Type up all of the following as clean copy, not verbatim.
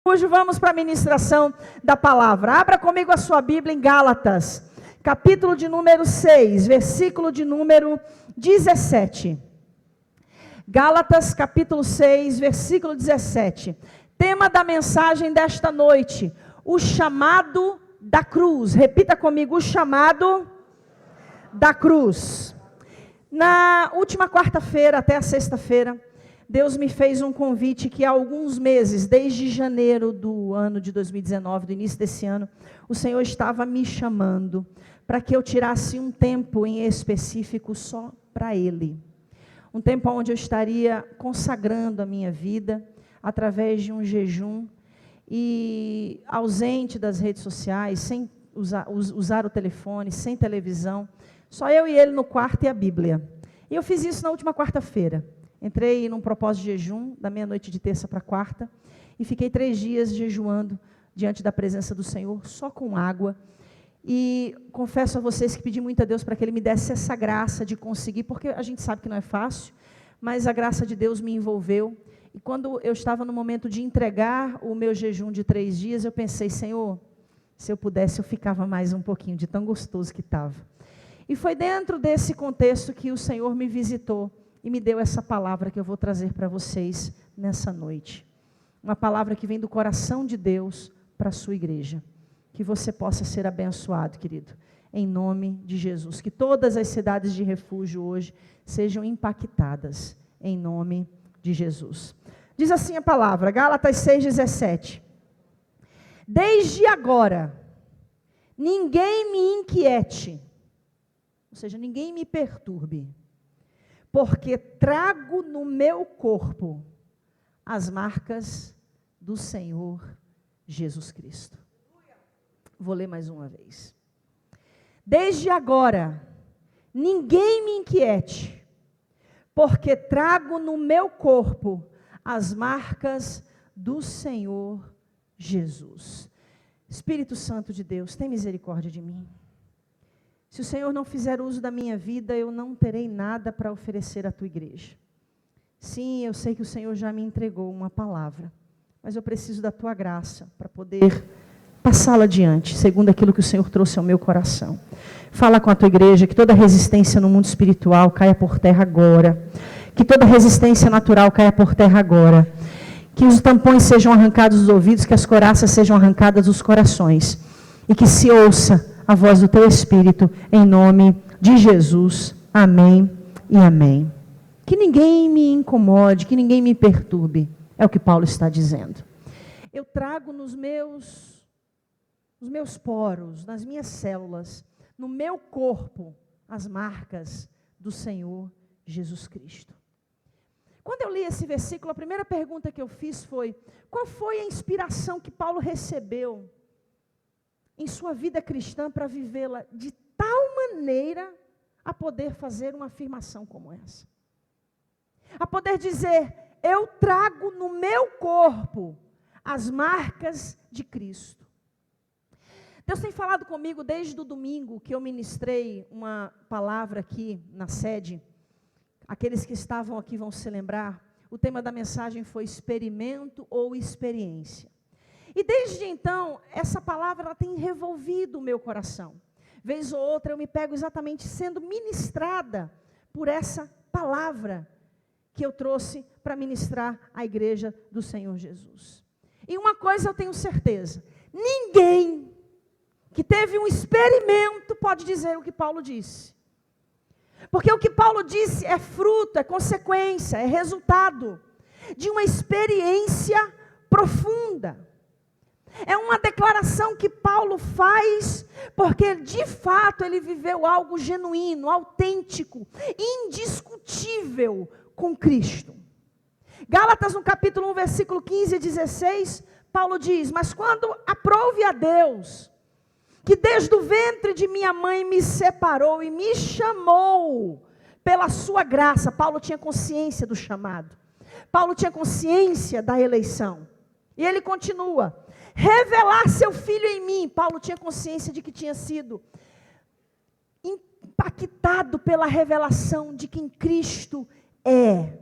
Hoje vamos para a ministração da palavra. Abra comigo a sua Bíblia em Gálatas, capítulo de número 6, versículo de número 17. Gálatas, capítulo 6, versículo 17. Tema da mensagem desta noite: o chamado da cruz. Repita comigo: o chamado da cruz. Na última quarta-feira até a sexta-feira, Deus me fez um convite que há alguns meses, desde janeiro do ano de 2019, do início desse ano, o Senhor estava me chamando para que eu tirasse um tempo em específico só para Ele. Um tempo onde eu estaria consagrando a minha vida através de um jejum e ausente das redes sociais, sem usar o telefone, sem televisão, só eu e Ele no quarto e a Bíblia. E eu fiz isso na última quarta-feira. Entrei num propósito de jejum, da meia-noite de terça para quarta, e fiquei 3 dias jejuando diante da presença do Senhor, só com água. E confesso a vocês que pedi muito a Deus para que Ele me desse essa graça de conseguir, porque a gente sabe que não é fácil, mas a graça de Deus me envolveu. E quando eu estava no momento de entregar o meu jejum de 3 dias, eu pensei: Senhor, se eu pudesse, eu ficava mais um pouquinho, de tão gostoso que estava. E foi dentro desse contexto que o Senhor me visitou e me deu essa palavra que eu vou trazer para vocês nessa noite. Uma palavra que vem do coração de Deus para a sua igreja. Que você possa ser abençoado, querido, em nome de Jesus. Que todas as cidades de refúgio hoje sejam impactadas, em nome de Jesus. Diz assim a palavra, Gálatas 6,17. Desde agora, ninguém me inquiete, ou seja, ninguém me perturbe, porque trago no meu corpo as marcas do Senhor Jesus Cristo. Vou ler mais uma vez. Desde agora, ninguém me inquiete, porque trago no meu corpo as marcas do Senhor Jesus. Espírito Santo de Deus, tem misericórdia de mim. Se o Senhor não fizer uso da minha vida, eu não terei nada para oferecer à tua igreja. Sim, eu sei que o Senhor já me entregou uma palavra, mas eu preciso da tua graça para poder passá-la adiante, segundo aquilo que o Senhor trouxe ao meu coração. Fala com a tua igreja, que toda resistência no mundo espiritual caia por terra agora. Que toda resistência natural caia por terra agora. Que os tampões sejam arrancados dos ouvidos, que as coraças sejam arrancadas dos corações. E que se ouça a voz do teu Espírito, em nome de Jesus. Amém e amém. Que ninguém me incomode, que ninguém me perturbe. É o que Paulo está dizendo. Eu trago nos meus poros, nas minhas células, no meu corpo, as marcas do Senhor Jesus Cristo. Quando eu li esse versículo, a primeira pergunta que eu fiz foi: qual foi a inspiração que Paulo recebeu em sua vida cristã para vivê-la de tal maneira a poder fazer uma afirmação como essa? A poder dizer: eu trago no meu corpo as marcas de Cristo. Deus tem falado comigo desde o domingo que eu ministrei uma palavra aqui na sede. Aqueles que estavam aqui vão se lembrar. O tema da mensagem foi experimento ou experiência. E desde então, essa palavra ela tem revolvido o meu coração. Vez ou outra eu me pego exatamente sendo ministrada por essa palavra que eu trouxe para ministrar à igreja do Senhor Jesus. E uma coisa eu tenho certeza: ninguém que teve um experimento pode dizer o que Paulo disse. Porque o que Paulo disse é fruto, é consequência, é resultado de uma experiência profunda. É uma declaração que Paulo faz porque de fato ele viveu algo genuíno, autêntico, indiscutível com Cristo. Gálatas no capítulo 1, versículo 15 e 16, Paulo diz: mas quando aprouve a Deus, que desde o ventre de minha mãe me separou e me chamou pela sua graça. Paulo tinha consciência do chamado. Paulo tinha consciência da eleição. E ele continua: revelar seu filho em mim. Paulo tinha consciência de que tinha sido impactado pela revelação de quem Cristo é.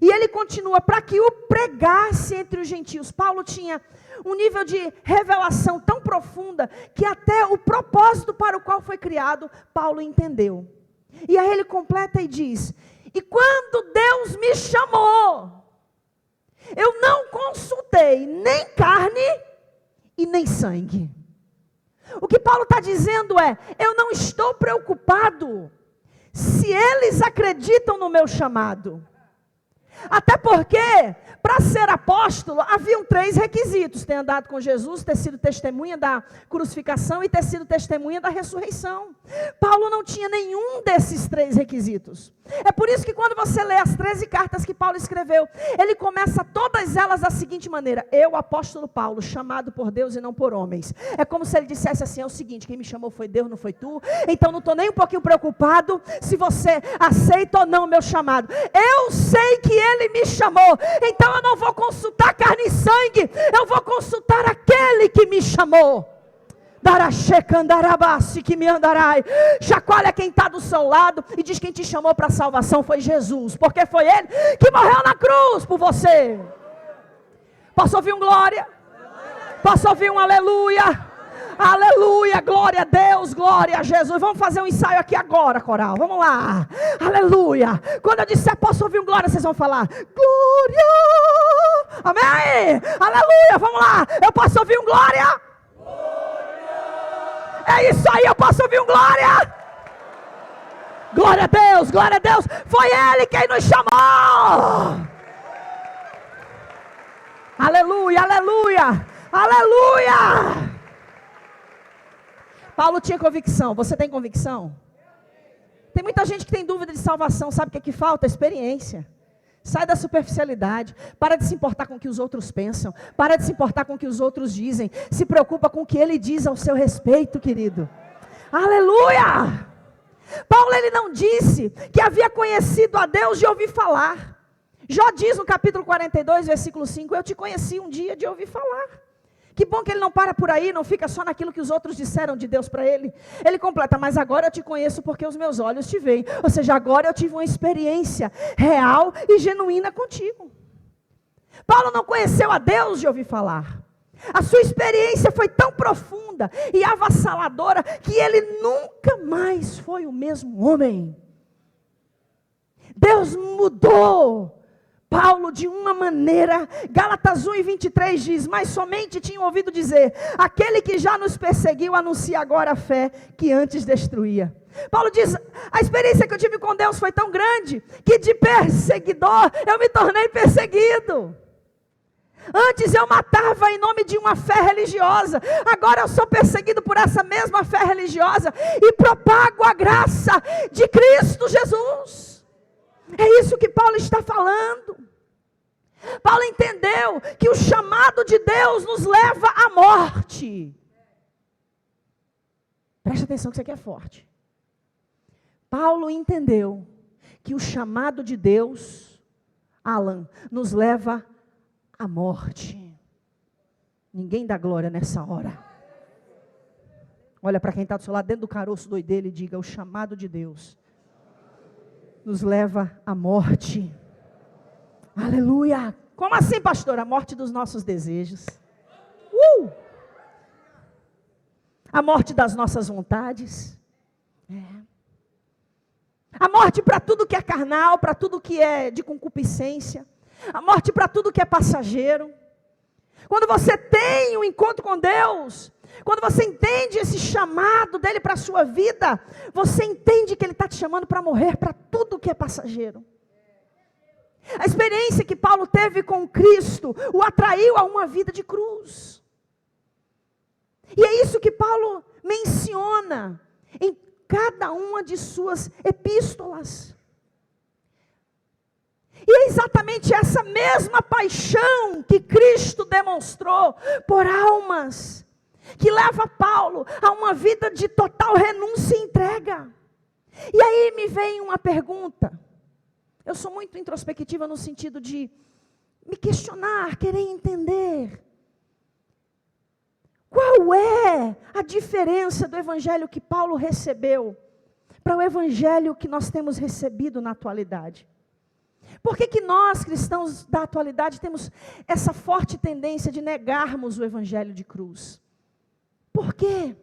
E ele continua continua, para que o pregasse entre os gentios. Paulo tinha um nível de revelação tão profunda, que até o propósito para o qual foi criado, Paulo entendeu. E aí ele completa e diz, e quando Deus me chamou, eu não consultei nem carne e nem sangue. O que Paulo está dizendo é, eu não estou preocupado se eles acreditam no meu chamado. Até porque, para ser apóstolo, haviam 3 requisitos: ter andado com Jesus, ter sido testemunha da crucificação e ter sido testemunha da ressurreição. Paulo não tinha nenhum desses 3 requisitos. É por isso que quando você lê as 13 cartas que Paulo escreveu, ele começa todas elas da seguinte maneira: eu, apóstolo Paulo, chamado por Deus e não por homens. É como se ele dissesse assim, é o seguinte, quem me chamou foi Deus, não foi tu, então não estou nem um pouquinho preocupado se você aceita ou não o meu chamado. Eu sei que ele me chamou, então eu não vou consultar carne e sangue, eu vou consultar aquele que me chamou. Que me andarai. Chacoalha quem está do seu lado e diz: quem te chamou para a salvação foi Jesus, porque foi Ele que morreu na cruz por você. Posso ouvir um glória? Posso ouvir um aleluia? Aleluia, glória a Deus, glória a Jesus. Vamos fazer um ensaio aqui agora, coral, vamos lá. Aleluia. Quando eu disser posso ouvir um glória, vocês vão falar glória. Amém, aleluia, vamos lá. Eu posso ouvir um glória? É isso aí, eu posso ouvir um glória? Glória a Deus, glória a Deus. Foi Ele quem nos chamou. Aleluia, aleluia, aleluia. Paulo tinha convicção. Você tem convicção? Tem muita gente que tem dúvida de salvação. Sabe o que falta? Experiência. Sai da superficialidade, para de se importar com o que os outros pensam, para de se importar com o que os outros dizem, se preocupa com o que ele diz ao seu respeito, querido. Aleluia! Paulo, ele não disse que havia conhecido a Deus de ouvir falar. Jó diz no capítulo 42, versículo 5, eu te conheci um dia de ouvir falar. Que bom que ele não para por aí, não fica só naquilo que os outros disseram de Deus para ele. Ele completa, mas agora eu te conheço porque os meus olhos te veem. Ou seja, agora eu tive uma experiência real e genuína contigo. Paulo não conheceu a Deus de ouvir falar. A sua experiência foi tão profunda e avassaladora que ele nunca mais foi o mesmo homem. Deus mudou Paulo de uma maneira. Gálatas 1:23 diz, mas somente tinham ouvido dizer, aquele que já nos perseguiu anuncia agora a fé que antes destruía. Paulo diz, a experiência que eu tive com Deus foi tão grande, que de perseguidor eu me tornei perseguido. Antes eu matava em nome de uma fé religiosa, agora eu sou perseguido por essa mesma fé religiosa, e propago a graça de Cristo Jesus. É isso que Paulo está falando. Paulo entendeu que o chamado de Deus nos leva à morte. Preste atenção que isso aqui é forte. Paulo entendeu que o chamado de Deus, Alan, nos leva à morte. Ninguém dá glória nessa hora. Olha para quem está do seu lado, dentro do caroço doido dele, e diga, o chamado de Deus nos leva à morte. Aleluia. Como assim, pastor? A morte dos nossos desejos. A morte das nossas vontades. A morte para tudo que é carnal, para tudo que é de concupiscência. A morte para tudo que é passageiro. Quando você tem um encontro com Deus, quando você entende esse chamado dele para a sua vida, você entende que ele está te chamando para morrer para tudo que é passageiro. A experiência que Paulo teve com Cristo o atraiu a uma vida de cruz. E é isso que Paulo menciona em cada uma de suas epístolas. E é exatamente essa mesma paixão que Cristo demonstrou por almas, que leva Paulo a uma vida de total renúncia e entrega. E aí me vem uma pergunta. Eu sou muito introspectiva no sentido de me questionar, querer entender. Qual é a diferença do evangelho que Paulo recebeu para o evangelho que nós temos recebido na atualidade? Por que nós, cristãos da atualidade, temos essa forte tendência de negarmos o evangelho de cruz? Por quê?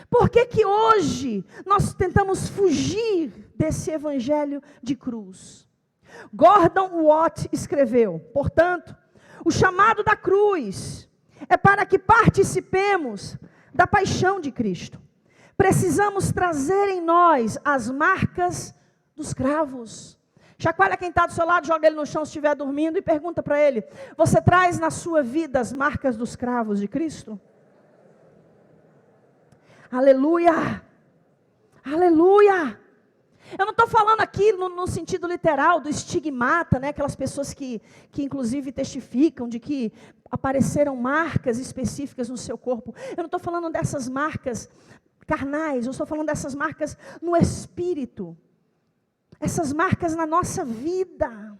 Por que hoje nós tentamos fugir desse evangelho de cruz? Gordon Watt escreveu: portanto, o chamado da cruz é para que participemos da paixão de Cristo. Precisamos trazer em nós as marcas dos cravos. Chacoalha quem está do seu lado, joga ele no chão se estiver dormindo e pergunta para ele: você traz na sua vida as marcas dos cravos de Cristo? Aleluia! Aleluia! Eu não estou falando aqui no sentido literal do estigmata, né? Aquelas pessoas que inclusive testificam de que apareceram marcas específicas no seu corpo. Eu não estou falando dessas marcas carnais, eu estou falando dessas marcas no espírito. Essas marcas na nossa vida.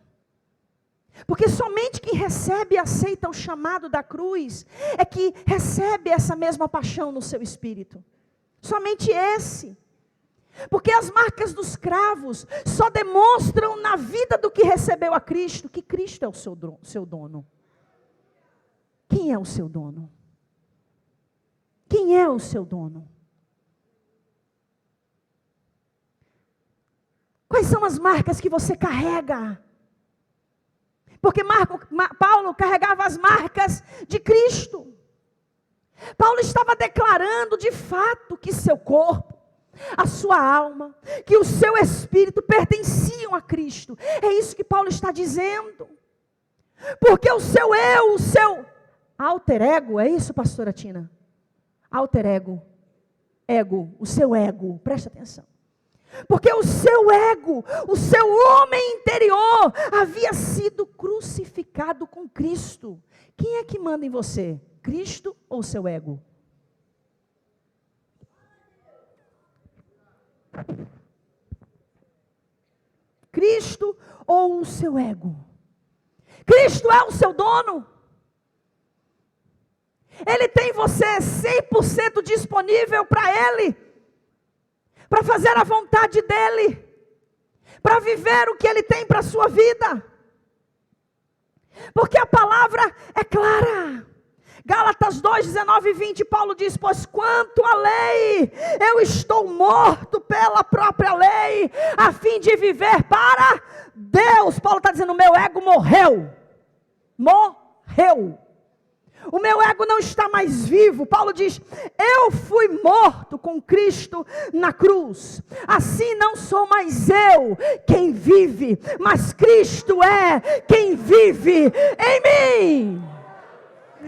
Porque somente quem recebe e aceita o chamado da cruz é que recebe essa mesma paixão no seu espírito. Somente esse. Porque as marcas dos cravos só demonstram na vida do que recebeu a Cristo, que Cristo é o seu dono. Quem é o seu dono? Quem é o seu dono? Quais são as marcas que você carrega? Porque Paulo carregava as marcas de Cristo. Paulo estava declarando de fato que seu corpo, a sua alma, que o seu espírito pertenciam a Cristo. É isso que Paulo está dizendo. Porque o seu eu, o seu alter ego, é isso, pastora Tina? Alter ego, o seu ego, presta atenção. Porque o seu ego, o seu homem interior, havia sido crucificado com Cristo. Quem é que manda em você? Cristo ou o seu ego? Cristo ou o seu ego? Cristo é o seu dono. Ele tem você 100% disponível para Ele. Para fazer a vontade dEle. Para viver o que Ele tem para a sua vida. Porque a palavra é clara. Gálatas 2, 19 e 20, Paulo diz: pois quanto à lei, eu estou morto pela própria lei, a fim de viver para Deus. Paulo está dizendo: o meu ego morreu. Morreu. O meu ego não está mais vivo. Paulo diz: eu fui morto com Cristo na cruz. Assim não sou mais eu quem vive, mas Cristo é quem vive em mim.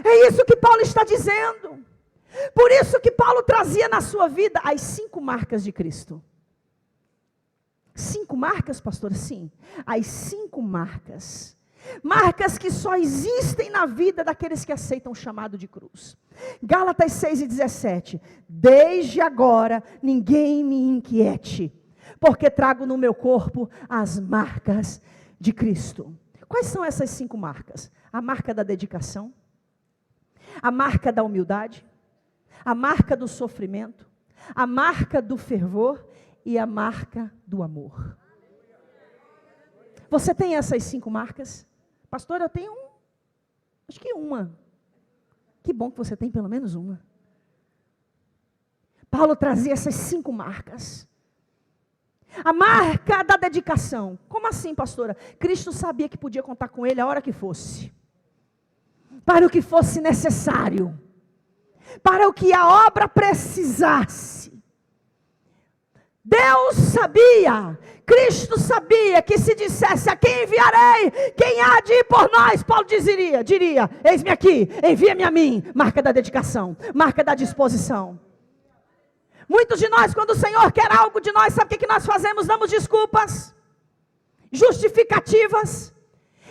É isso que Paulo está dizendo. Por isso que Paulo trazia na sua vida as 5 marcas de Cristo. 5 marcas, pastor? Sim, as 5 marcas. Marcas que só existem na vida daqueles que aceitam o chamado de cruz. Gálatas 6 e 17. Desde agora ninguém me inquiete, porque trago no meu corpo as marcas de Cristo. Quais são essas 5 marcas? A marca da dedicação, a marca da humildade, a marca do sofrimento, a marca do fervor e a marca do amor. Você tem essas 5 marcas? Pastor, eu tenho acho que uma. Que bom que você tem pelo menos uma. Paulo trazia essas 5 marcas. A marca da dedicação. Como assim, pastora? Cristo sabia que podia contar com ele a hora que fosse. Para o que fosse necessário. Para o que a obra precisasse. Deus sabia, Cristo sabia que se dissesse: a quem enviarei, quem há de ir por nós, Paulo diria, eis-me aqui, envia-me a mim. Marca da dedicação, marca da disposição. Muitos de nós, quando o Senhor quer algo de nós, sabe o que nós fazemos? Damos desculpas, justificativas.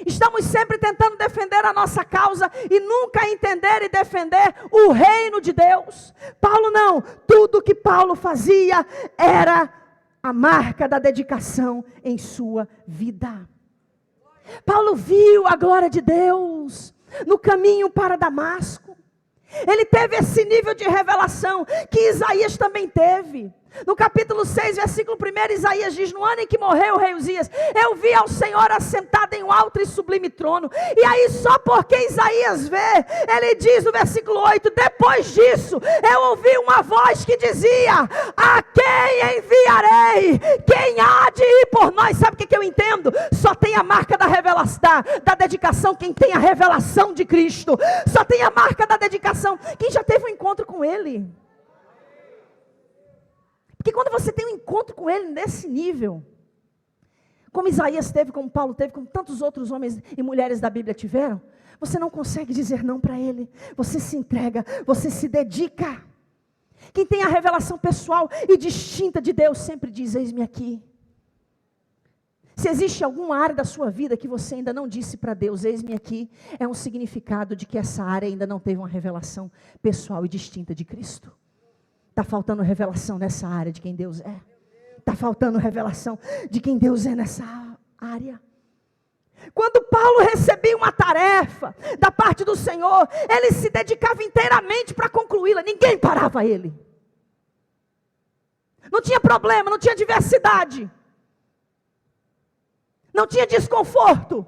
Estamos sempre tentando defender a nossa causa e nunca entender e defender o reino de Deus. Paulo não, tudo que Paulo fazia era a marca da dedicação em sua vida. Paulo viu a glória de Deus no caminho para Damasco. Ele teve esse nível de revelação que Isaías também teve. No capítulo 6, versículo 1, Isaías diz: no ano em que morreu o rei Uzias, eu vi ao Senhor assentado em um alto e sublime trono. E aí, só porque Isaías vê, ele diz no versículo 8: depois disso, eu ouvi uma voz que dizia: a quem enviarei? Quem há de ir por nós? Sabe o que eu entendo? Só tem a marca da revelação, da dedicação, quem tem a revelação de Cristo. Só tem a marca da dedicação quem já teve um encontro com Ele. Porque quando você tem um encontro com Ele nesse nível, como Isaías teve, como Paulo teve, como tantos outros homens e mulheres da Bíblia tiveram, você não consegue dizer não para Ele. Você se entrega, você se dedica. Quem tem a revelação pessoal e distinta de Deus sempre diz: eis-me aqui. Se existe alguma área da sua vida que você ainda não disse para Deus: eis-me aqui, é um significado de que essa área ainda não teve uma revelação pessoal e distinta de Cristo. Está faltando revelação nessa área de quem Deus é. Está faltando revelação de quem Deus é nessa área. Quando Paulo recebia uma tarefa da parte do Senhor, ele se dedicava inteiramente para concluí-la. Ninguém parava ele. Não tinha problema, não tinha diversidade. Não tinha desconforto.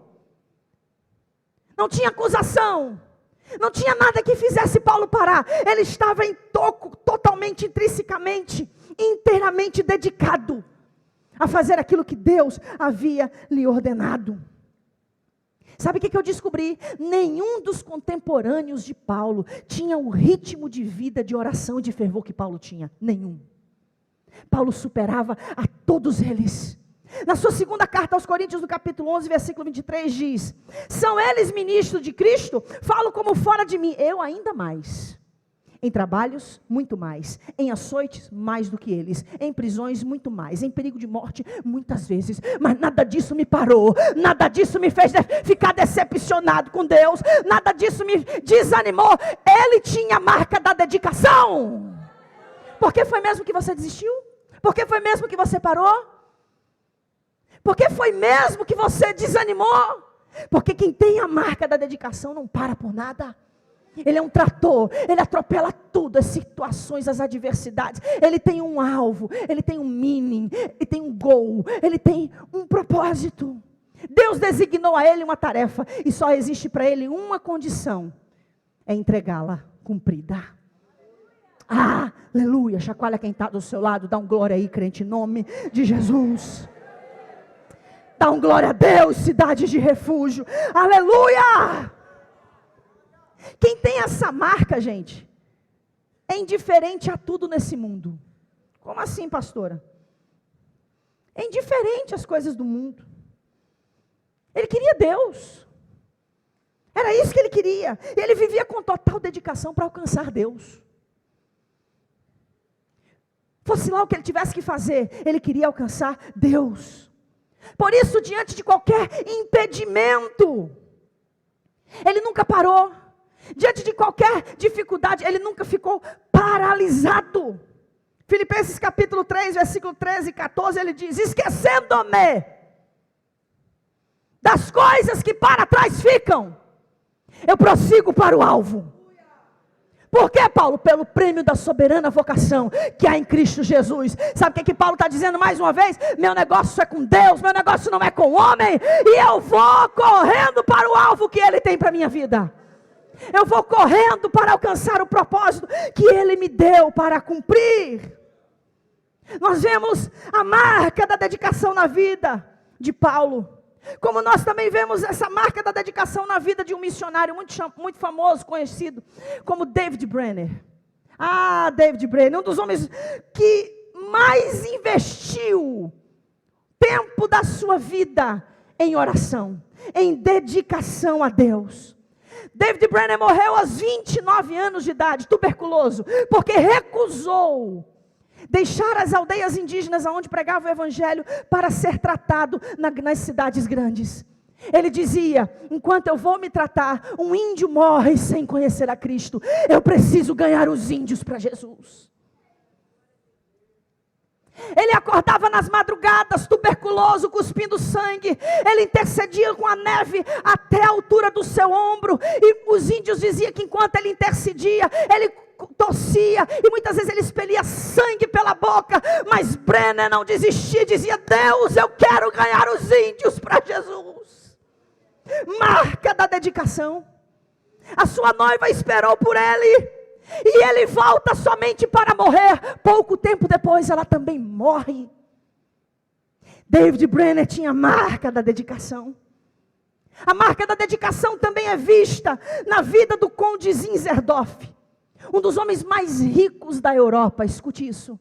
Não tinha acusação. Não tinha nada que fizesse Paulo parar. Ele estava totalmente, intrinsecamente, inteiramente dedicado a fazer aquilo que Deus havia lhe ordenado. Sabe o que eu descobri? Nenhum dos contemporâneos de Paulo tinha o ritmo de vida, de oração e de fervor que Paulo tinha. Nenhum. Paulo superava a todos eles. Na sua segunda carta aos Coríntios, no capítulo 11, versículo 23, diz: são eles ministros de Cristo? Falo como fora de mim, eu ainda mais. Em trabalhos, muito mais. Em açoites, mais do que eles. Em prisões, muito mais. Em perigo de morte, muitas vezes. Mas nada disso me parou. Nada disso me fez ficar decepcionado com Deus. Nada disso me desanimou. Ele tinha a marca da dedicação. Por que foi mesmo que você desistiu? Por que foi mesmo que você parou? Por que foi mesmo que você desanimou? Porque quem tem a marca da dedicação não para por nada. Ele é um trator, ele atropela tudo, as situações, as adversidades. Ele tem um alvo, ele tem um meaning, ele tem um goal, ele tem um propósito. Deus designou a ele uma tarefa e só existe para ele uma condição: é entregá-la cumprida. Ah, aleluia, chacoalha quem está do seu lado, dá um glória aí, crente, em nome de Jesus. Dá um glória a Deus, cidade de refúgio. Aleluia! Quem tem essa marca, gente, é indiferente a tudo nesse mundo. Como assim, pastora? É indiferente às coisas do mundo. Ele queria Deus. Era isso que ele queria. E ele vivia com total dedicação para alcançar Deus. Fosse lá o que ele tivesse que fazer, ele queria alcançar Deus. Por isso, diante de qualquer impedimento, ele nunca parou. Diante de qualquer dificuldade, ele nunca ficou paralisado. Filipenses capítulo 3, versículo 13 e 14, ele diz: esquecendo-me das coisas que para trás ficam, eu prossigo para o alvo. Por que, Paulo? Pelo prêmio da soberana vocação que há em Cristo Jesus. Sabe o que Paulo está dizendo mais uma vez? Meu negócio é com Deus, meu negócio não é com o homem. E eu vou correndo para o alvo que Ele tem para a minha vida. Eu vou correndo para alcançar o propósito que Ele me deu para cumprir. Nós vemos a marca da dedicação na vida de Paulo. Como nós também vemos essa marca da dedicação na vida de um missionário muito famoso, conhecido como David Brenner. Ah, David Brenner, um dos homens que mais investiu tempo da sua vida em oração, em dedicação a Deus. David Brenner morreu aos 29 anos de idade, tuberculoso, porque recusou deixar as aldeias indígenas onde pregava o evangelho para ser tratado nas cidades grandes. Ele dizia: enquanto eu vou me tratar, um índio morre sem conhecer a Cristo. Eu preciso ganhar os índios para Jesus. Ele acordava nas madrugadas, tuberculoso, cuspindo sangue. Ele intercedia com a neve até a altura do seu ombro. E os índios diziam que enquanto ele intercedia, ele tossia, e muitas vezes ele expelia sangue pela boca, mas Brenner não desistia, dizia: Deus, eu quero ganhar os índios para Jesus. Marca da dedicação. A sua noiva esperou por ele, e ele volta somente para morrer. Pouco tempo depois ela também morre. David Brenner tinha a marca da dedicação. A marca da dedicação também é vista na vida do conde Zinzendorf, um dos homens mais ricos da Europa. Escute isso.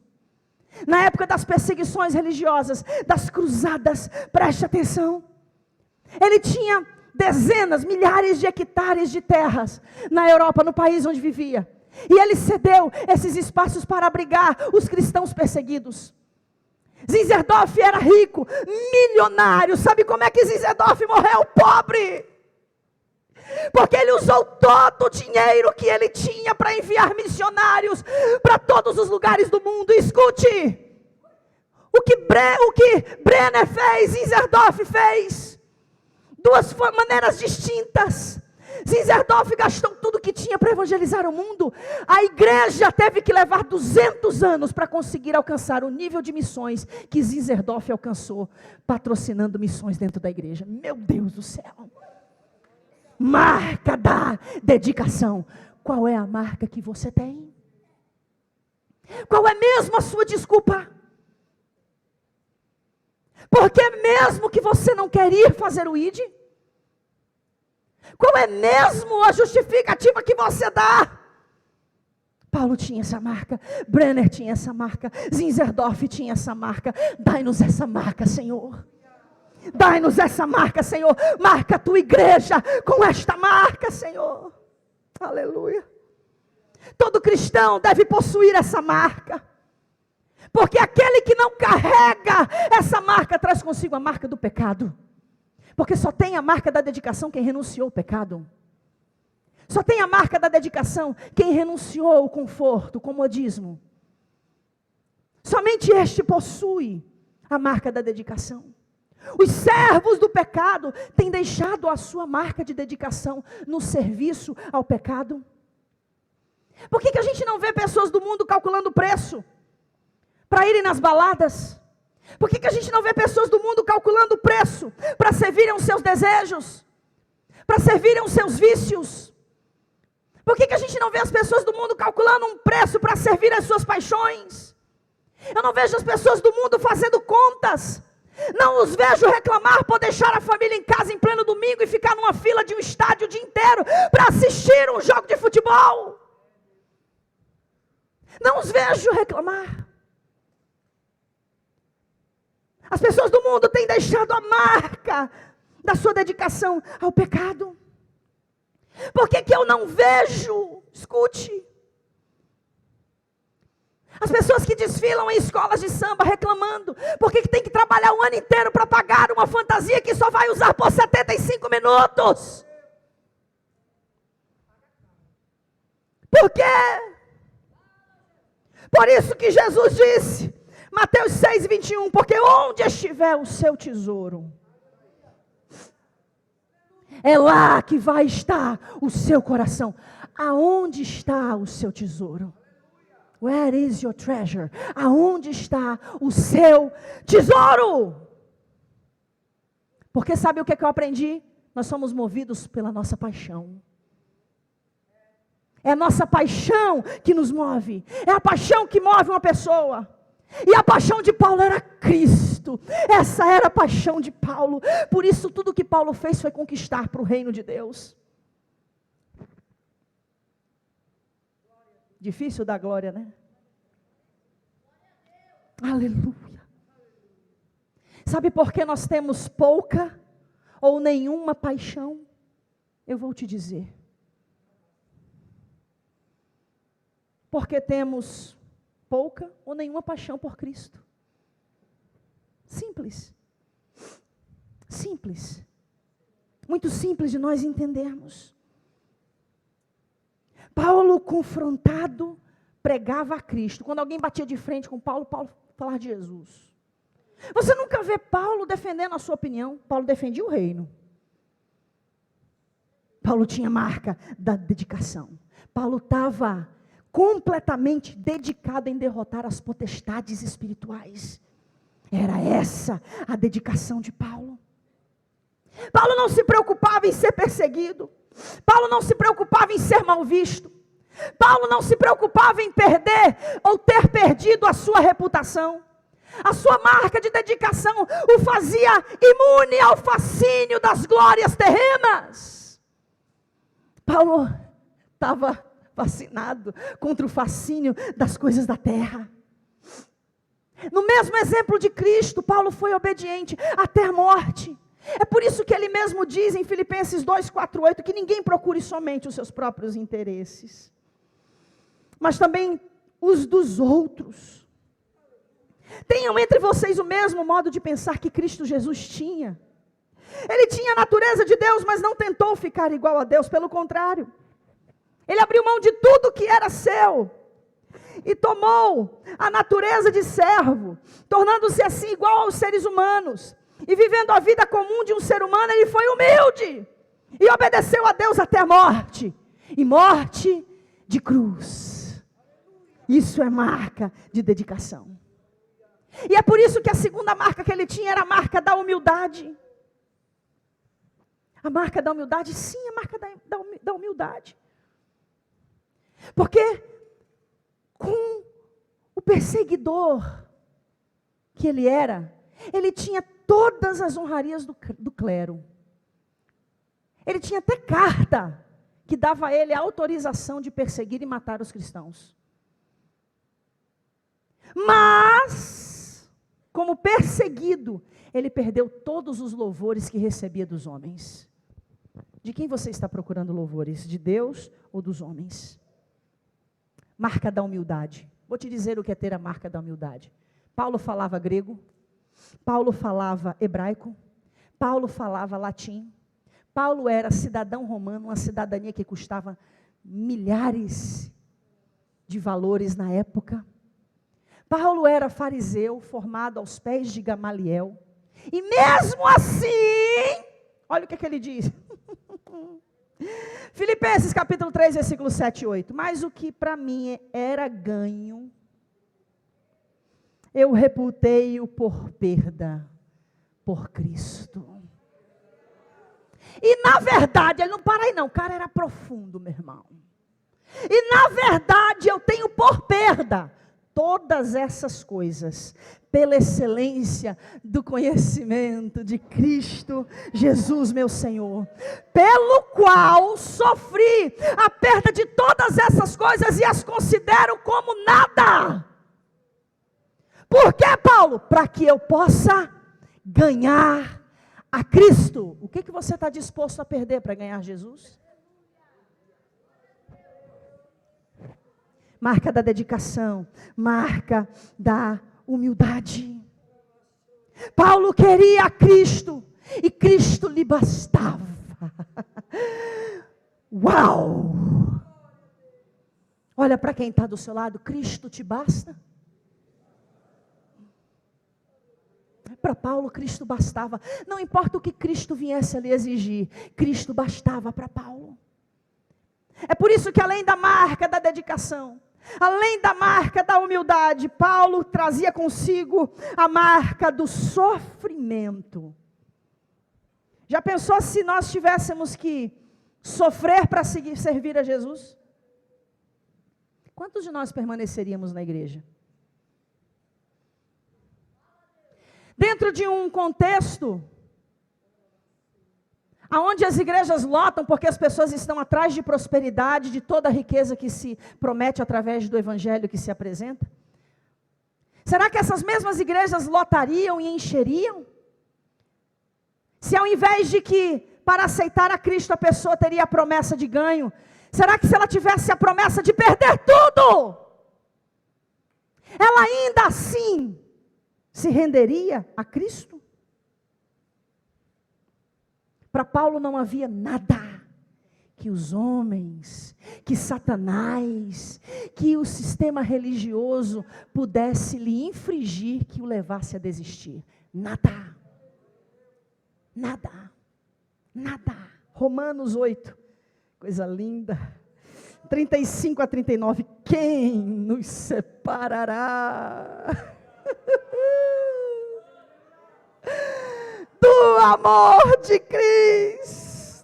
Na época das perseguições religiosas, das cruzadas, preste atenção, ele tinha dezenas, milhares de hectares de terras na Europa, no país onde vivia. E ele cedeu esses espaços para abrigar os cristãos perseguidos. Zinzendorf era rico, milionário. Sabe como é que Zinzendorf morreu? Pobre. Porque ele usou todo o dinheiro que ele tinha para enviar missionários para todos os lugares do mundo. Escute, o que Brenner fez, Zinzendorf fez. Duas maneiras distintas. Zinzendorf gastou tudo que tinha para evangelizar o mundo. A igreja teve que levar 200 anos para conseguir alcançar o nível de missões que Zinzendorf alcançou, patrocinando missões dentro da igreja. Meu Deus do céu. Marca da dedicação. Qual é a marca que você tem? Qual é mesmo a sua desculpa? Porque mesmo que você não quer ir fazer o ID, qual é mesmo a justificativa que você dá? Paulo tinha essa marca, Brenner tinha essa marca, Zinzendorf tinha essa marca. Dai-nos essa marca, Senhor. Dai-nos essa marca, Senhor. Marca a tua igreja com esta marca, Senhor. Aleluia. Todo cristão deve possuir essa marca. Porque aquele que não carrega essa marca traz consigo a marca do pecado. Porque só tem a marca da dedicação quem renunciou ao pecado. Só tem a marca da dedicação quem renunciou ao conforto, comodismo. Somente este possui a marca da dedicação. Os servos do pecado têm deixado a sua marca de dedicação no serviço ao pecado. Por que a gente não vê pessoas do mundo calculando o preço para irem nas baladas? Por que a gente não vê pessoas do mundo calculando o preço para servirem os seus desejos, para servirem os seus vícios? Por que a gente não vê as pessoas do mundo calculando um preço para servir as suas paixões? Eu não vejo as pessoas do mundo fazendo contas. Não os vejo reclamar por deixar a família em casa em pleno domingo e ficar numa fila de um estádio o dia inteiro para assistir um jogo de futebol. Não os vejo reclamar. As pessoas do mundo têm deixado a marca da sua dedicação ao pecado. Por que eu não vejo? Escute. As pessoas que desfilam em escolas de samba reclamando, porque tem que trabalhar o ano inteiro para pagar uma fantasia que só vai usar por 75 minutos. Por quê? Por isso que Jesus disse, Mateus 6:21, porque onde estiver o seu tesouro, é lá que vai estar o seu coração. Aonde está o seu tesouro? Where is your treasure? Aonde está o seu tesouro? Porque sabe o que eu aprendi? Nós somos movidos pela nossa paixão. É a nossa paixão que nos move. É a paixão que move uma pessoa. E a paixão de Paulo era Cristo. Essa era a paixão de Paulo. Por isso tudo que Paulo fez foi conquistar para o reino de Deus. Difícil dar glória, né? Aleluia. Sabe por que nós temos pouca ou nenhuma paixão? Eu vou te dizer. Porque temos pouca ou nenhuma paixão por Cristo. Simples. Simples. Muito simples de nós entendermos. Paulo, confrontado, pregava a Cristo. Quando alguém batia de frente com Paulo, Paulo falava de Jesus. Você nunca vê Paulo defendendo a sua opinião. Paulo defendia o reino. Paulo tinha marca da dedicação. Paulo estava completamente dedicado em derrotar as potestades espirituais. Era essa a dedicação de Paulo. Paulo não se preocupava em ser perseguido. Paulo não se preocupava em ser mal visto. Paulo não se preocupava em perder ou ter perdido a sua reputação. A sua marca de dedicação o fazia imune ao fascínio das glórias terrenas. Paulo estava vacinado contra o fascínio das coisas da terra. No mesmo exemplo de Cristo, Paulo foi obediente até a morte. É por isso que ele mesmo diz em Filipenses 2:4-8 que ninguém procure somente os seus próprios interesses, mas também os dos outros. Tenham entre vocês o mesmo modo de pensar que Cristo Jesus tinha. Ele tinha a natureza de Deus, mas não tentou ficar igual a Deus, pelo contrário. Ele abriu mão de tudo que era seu e tomou a natureza de servo, tornando-se assim igual aos seres humanos. E vivendo a vida comum de um ser humano, ele foi humilde e obedeceu a Deus até a morte, e morte de cruz. Isso é marca de dedicação. E é por isso que a segunda marca que ele tinha era a marca da humildade. A marca da humildade, sim, a marca da humildade. Porque com o perseguidor que ele era, ele tinha todas as honrarias do clero. Ele tinha até carta que dava a ele a autorização de perseguir e matar os cristãos. Mas, como perseguido, ele perdeu todos os louvores que recebia dos homens. De quem você está procurando louvores? De Deus ou dos homens? Marca da humildade. Vou te dizer o que é ter a marca da humildade. Paulo falava grego, Paulo falava hebraico, Paulo falava latim. Paulo era cidadão romano, uma cidadania que custava milhares de valores na época. Paulo era fariseu, formado aos pés de Gamaliel. E mesmo assim, olha o que ele diz. Filipenses capítulo 3, versículo 7 e 8. Mas o que para mim era ganho, eu reputei-o por perda, por Cristo. E na verdade, ele não para aí não, o cara era profundo, meu irmão. E na verdade, eu tenho por perda todas essas coisas, pela excelência do conhecimento de Cristo Jesus, meu Senhor, pelo qual sofri a perda de todas essas coisas e as considero como nada. Por que, Paulo? Para que eu possa ganhar a Cristo. O que você está disposto a perder para ganhar Jesus? Marca da dedicação, marca da humildade. Paulo queria Cristo e Cristo lhe bastava. Uau! Olha para quem está do seu lado, Cristo te basta? Para Paulo, Cristo bastava. Não importa o que Cristo viesse a lhe exigir, Cristo bastava para Paulo. É por isso que além da marca da dedicação, além da marca da humildade, Paulo trazia consigo a marca do sofrimento. Já pensou se nós tivéssemos que sofrer para servir a Jesus? Quantos de nós permaneceríamos na igreja? Dentro de um contexto aonde as igrejas lotam porque as pessoas estão atrás de prosperidade, de toda a riqueza que se promete através do evangelho que se apresenta? Será que essas mesmas igrejas lotariam e encheriam? Se ao invés de que para aceitar a Cristo a pessoa teria a promessa de ganho, será que se ela tivesse a promessa de perder tudo, ela ainda assim se renderia a Cristo? Para Paulo não havia nada que os homens, que Satanás, que o sistema religioso pudesse lhe infligir que o levasse a desistir. Nada. Nada. Nada. Romanos 8. Coisa linda. 35 a 39. Quem nos separará do amor de Cristo?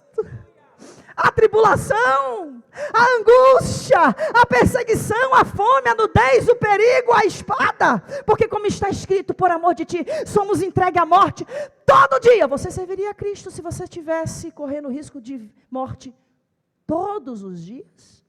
A tribulação, a angústia, a perseguição, a fome, a nudez, o perigo, a espada. Porque como está escrito, por amor de ti, somos entregues à morte todo dia. Você serviria a Cristo se você tivesse correndo risco de morte todos os dias?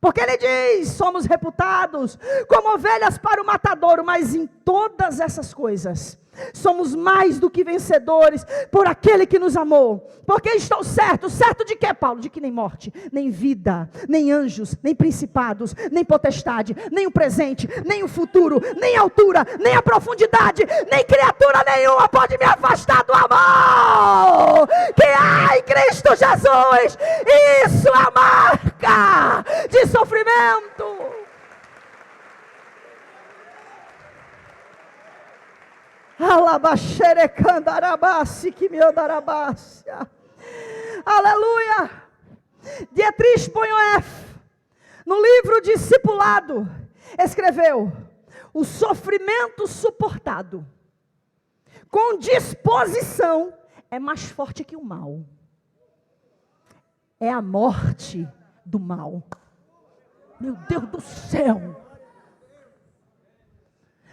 Porque ele diz, somos reputados como ovelhas para o matadouro, mas em todas essas coisas, somos mais do que vencedores por aquele que nos amou. Porque estou certo, certo de quê, Paulo? De que nem morte, nem vida, nem anjos, nem principados, nem potestade, nem o presente, nem o futuro, nem a altura, nem a profundidade, nem criatura nenhuma pode me afastar do amor que há em Cristo Jesus. Isso é a marca de sofrimento. Aleluia. Dietrich Bonhoeffer, no livro Discipulado, escreveu: o sofrimento suportado com disposição é mais forte que o mal. É a morte do mal. Meu Deus do céu.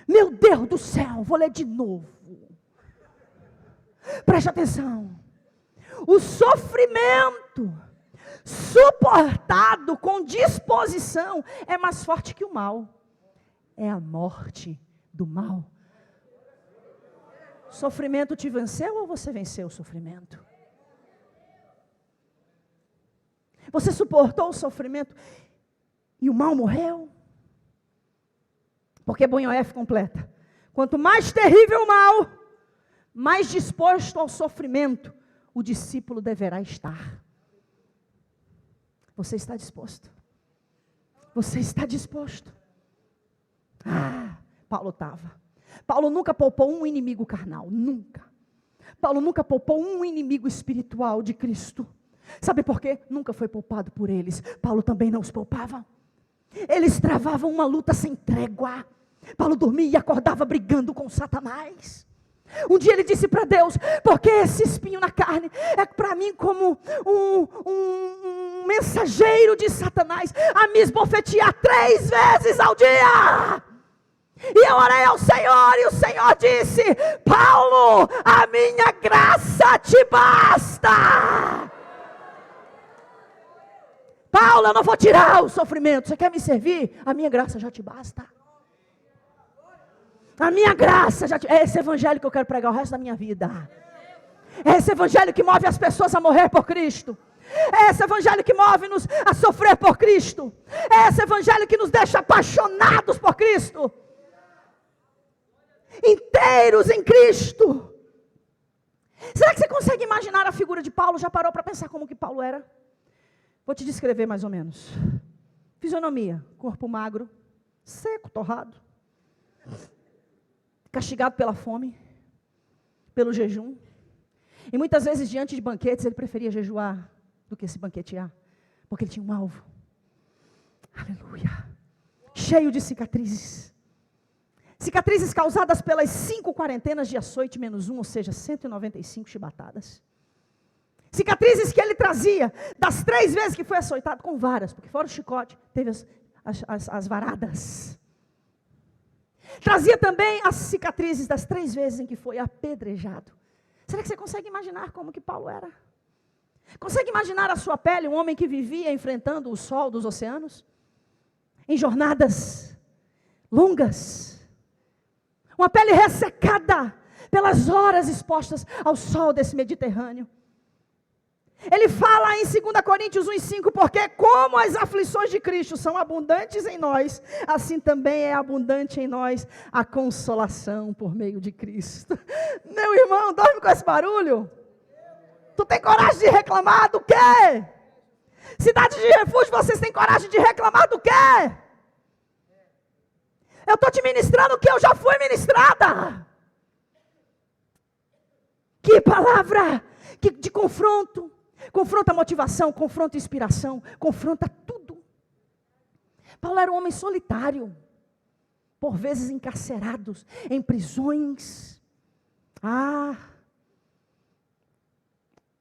Meu Deus do céu, vou ler de novo. Preste atenção. O sofrimento suportado com disposição é mais forte que o mal. É a morte do mal. O sofrimento te venceu ou você venceu o sofrimento? Você suportou o sofrimento e o mal morreu? Porque Bonhoeffer completa: quanto mais terrível o mal, mais disposto ao sofrimento o discípulo deverá estar. Você está disposto? Você está disposto? Paulo estava. Paulo nunca poupou um inimigo carnal, nunca. Paulo nunca poupou um inimigo espiritual de Cristo. Sabe por quê? Nunca foi poupado por eles. Paulo também não os poupava. Eles travavam uma luta sem trégua. Paulo dormia e acordava brigando com Satanás. Um dia ele disse para Deus: porque esse espinho na carne é para mim como um mensageiro de Satanás a me esbofetear 3 vezes ao dia. E eu orei ao Senhor e o Senhor disse: Paulo, a minha graça te basta. Paulo, eu não vou tirar o sofrimento. Você quer me servir? A minha graça já te basta. A minha graça já te... É esse evangelho que eu quero pregar o resto da minha vida. É esse evangelho que move as pessoas a morrer por Cristo. É esse evangelho que move-nos a sofrer por Cristo. É esse evangelho que nos deixa apaixonados por Cristo. Inteiros em Cristo. Será que você consegue imaginar a figura de Paulo? Já parou para pensar como que Paulo era? Vou te descrever mais ou menos. Fisionomia: corpo magro, seco, torrado, castigado pela fome, pelo jejum. E muitas vezes diante de banquetes ele preferia jejuar do que se banquetear, porque ele tinha um alvo. Aleluia. Cheio de cicatrizes. Cicatrizes causadas pelas 5 quarentenas de açoite menos 1, ou seja, 195 chibatadas. Cicatrizes que ele trazia das 3 vezes que foi açoitado com varas, porque fora o chicote, teve as varadas. Trazia também as cicatrizes das 3 vezes em que foi apedrejado. Será que você consegue imaginar como que Paulo era? Consegue imaginar a sua pele, um homem que vivia enfrentando o sol dos oceanos? Em jornadas longas. Uma pele ressecada pelas horas expostas ao sol desse Mediterrâneo. Ele fala em 2 Coríntios 1:5, porque como as aflições de Cristo são abundantes em nós, assim também é abundante em nós a consolação por meio de Cristo. Meu irmão, dorme com esse barulho? Tu tem coragem de reclamar do quê? Cidade de refúgio, vocês têm coragem de reclamar do quê? Eu estou te ministrando o que eu já fui ministrada. Que palavra de confronto. Confronta a motivação, confronta a inspiração, confronta tudo Paulo era um homem solitário, por vezes encarcerados, em prisões.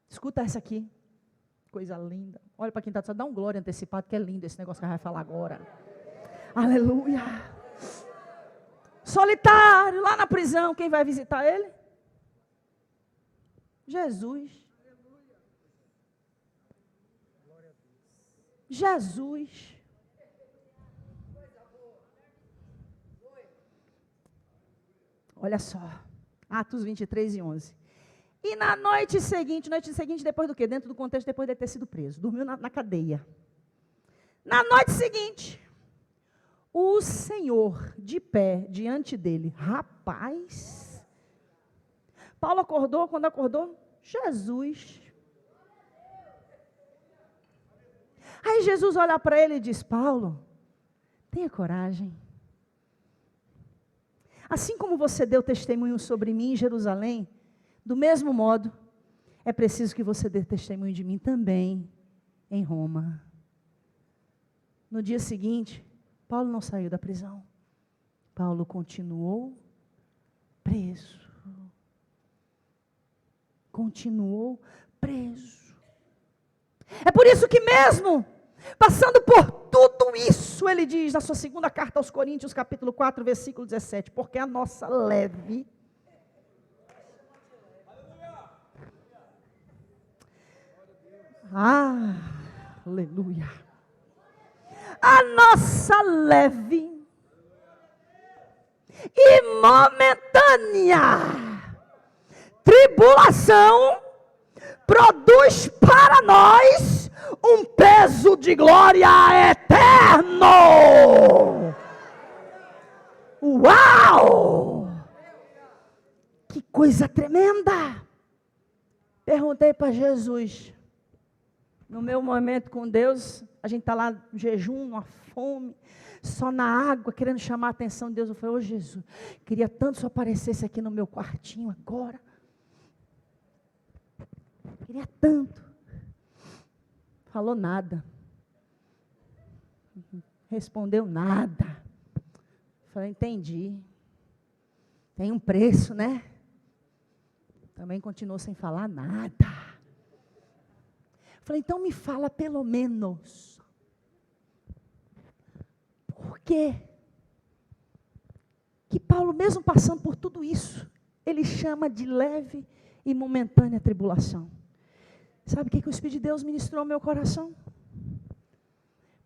Escuta essa aqui, coisa linda. Olha para quem está dá um glória antecipado, que é lindo esse negócio que vai falar agora. Aleluia. Solitário, lá na prisão, quem vai visitar ele? Jesus. Jesus. Olha só, Atos 23:11. E na noite seguinte depois do quê? Dentro do contexto, depois de ter sido preso. Dormiu na cadeia. Na noite seguinte, o Senhor de pé diante dele. Rapaz, Paulo acordou, quando acordou, Jesus. Aí Jesus olha para ele e diz, Paulo, tenha coragem. Assim como você deu testemunho sobre mim em Jerusalém, do mesmo modo, é preciso que você dê testemunho de mim também em Roma. No dia seguinte, Paulo não saiu da prisão. Paulo continuou preso. Continuou preso. É por isso que mesmo passando por tudo isso, ele diz na sua segunda carta aos Coríntios, capítulo 4, versículo 17, porque a nossa leve... aleluia. A nossa leve e momentânea tribulação produz para nós um peso de glória eterno. Uau! Que coisa tremenda! Perguntei para Jesus, no meu momento com Deus, a gente está lá no jejum, numa fome, só na água, querendo chamar a atenção de Deus. Eu falei, ô Jesus, queria tanto que o Senhor aparecesse aqui no meu quartinho agora. Queria tanto. Falou nada. Respondeu nada. Falei, entendi. Tem um preço, né? Também continuou sem falar nada. Falei, então me fala pelo menos. Por quê? Que Paulo, mesmo passando por tudo isso, ele chama de leve e momentânea tribulação. Sabe o que o Espírito de Deus ministrou ao meu coração?